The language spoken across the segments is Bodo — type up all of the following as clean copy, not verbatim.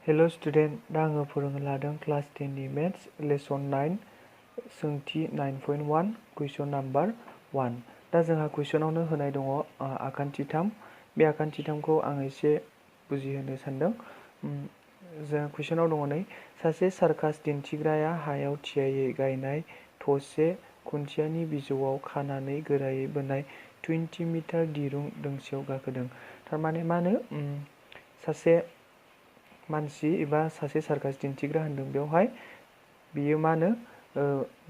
हेलो स्टूडेंट, दा आङो फोरोंनो लादों क्लास 10 नि मेथ्स लेसन 9 सोंथि 9.1 कुइसन नाम्बार 1। दा जोंहा कुइसनावनो होनाय दङ आखान्थि 3। बे आखान्थि 3खौ आं एसे बुजिहोनो सानदों। जों कुइसनाव दङ नै सासे सार्कास दिन्थिग्राया हायाव थियायै गायनाय थसे खुन्थियानि बिजौआव खानानै गोरायै बोनाय 20 मिटार दिरुं दोंसेयाव गाखोदों। थारमाने मा होनो सासे मानसि एबा सासे सार्कास दिन्थिग्रा होनदों। बेवहाय बियो मा होनो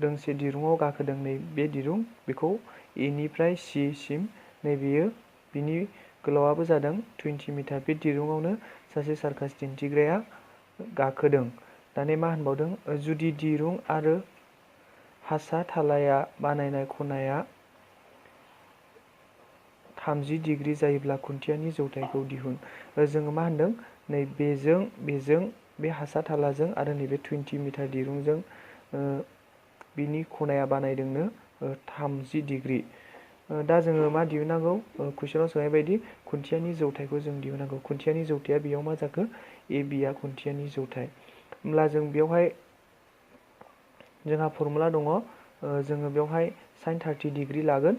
दोंसे दिरुङाव गाखोदों। नै बे दिरुं बेखौ ए निफ्राय सि सिम नै बेयो बिनि गोलावाबो जादों 20 मिटार। बे दिरुङावनो सासे सार्कास दिन्थिग्राया गाखोदों। दाने मा होनबावदों, जुदि दिरुं आरो हासा थालाया बानायनाय खनाया 30 डिग्री जायोब्ला खुन्थियानि जौथायखौ दिहुन। जोङो मा होनदों, नै बेजों बे हासा थालाजों आरो नैबे 20 मिटार दिरुंजों बिनि खनाया बानायदोंनो 30 डिग्री। दा जोङो मा दिहुननांगौ, कुइसनाव सोंनाय बायदि खुन्थियानि जौथायखौ जों दिहुननांगौ। खुन्थियानि जौथाया बेयाव मा जाखो, ए बि आ खुन्थियानि जौथाय। होमब्ला जों बेवहाय जोंहा फर्मुला दङ। जोङो बेवहाय sin 30 डिग्री लागोन।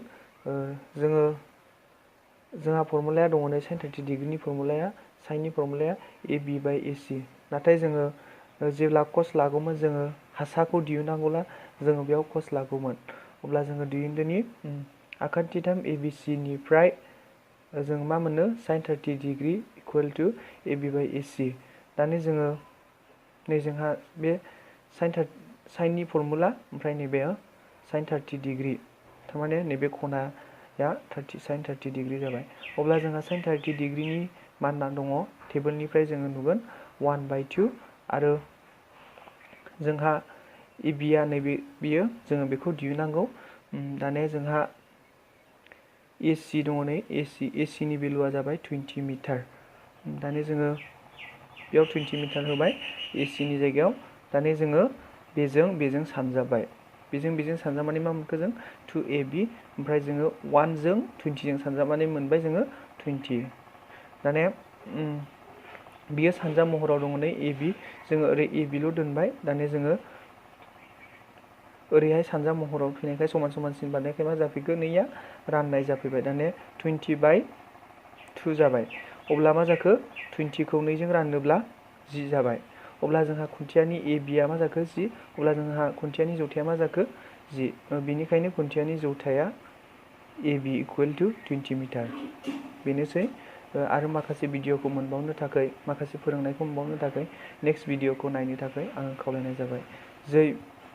जोंहा फर्मुलाया दङ नै sin 30 डिग्रीनि फर्मुलाया, साइननि फर्मुलाया ए बि बाय ए सि। नाथाय जोङो जेब्ला कस लागौमोन, जोङो हासाखौ दिहुननांगौला जोङो बेयाव कस लागौमोन। अब्ला जोङो दिहुनदोनि आखान्थि 3 ए बि सि निफ्राय जों मा मोनो, sin 30 डिग्री इकुवेल टु ए बि बाय ए सि। दानि जोङो नै जोंहा बे साइननि फर्मुला ओमफ्राय नैबे sin 30 डिग्री, थारमाने नैबे खनाया sin 30 डिग्री जाबाय। अब्ला जोंहा sin 30 डिग्रीनि माना दङ, टेबोलनिफ्राय जोङो नुगोन 1/2 आरो जोंहा ए बि आ नैबे बियो, जोङो बेखौ दिहुननांगौ। दानिया जोंहा ए सि दङ नै, ए सि नि भेलुआ जाबाय 20 मिटार। दानिया जोङो बेयाव 20 मिटार होबाय ए सि नि जायगायाव। दानिया जोङो बेजों सानजाबाय। बेजों सानजाबनानै मा मोनखो जों 2ab, ओमफ्राय जोङो 1 जों 20 जों सानजाबनानै मोनबाय जोङो 20। दानिया बियो सानजा महराव दङ नै ए बि, जोङो ओरै ए बिल' दोनबाय। दानिया जोङो ओरैहाय सानजा महराव फैनायखाय समान समानसिन बानायनायखाय मा जाफैखो, नैया राननाय जाफैबाय। दानिया 20/2 जाबाय। अब्ला मा जाखो, 20खौ 2 जों रानोब्ला 10 जाबाय। अब्ला जोंहा खुन्थियानि ए बि आ मा जाखो, 10। अब्ला जोंहा खुन्थियानि जौथाया मा जाखो, 10। बेनिखायनो खुन्थियानि जौथाया ए बि इकुवेल टु 20 मिटार। बेनोसै। आरो माखासे भिडिअखौ मोनबावनो थाखाय, माखासे फोरोंनायखौ मोनबावनो थाखाय नेक्स्ट भिडिअखौ नायनो थाखाय आं खावलायनाय जाबाय। जै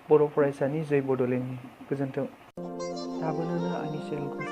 बर' फरायसानि, जै बड'लेण्डनि। गोजोन्थों। थाबैनो आंनि चेनेलखौ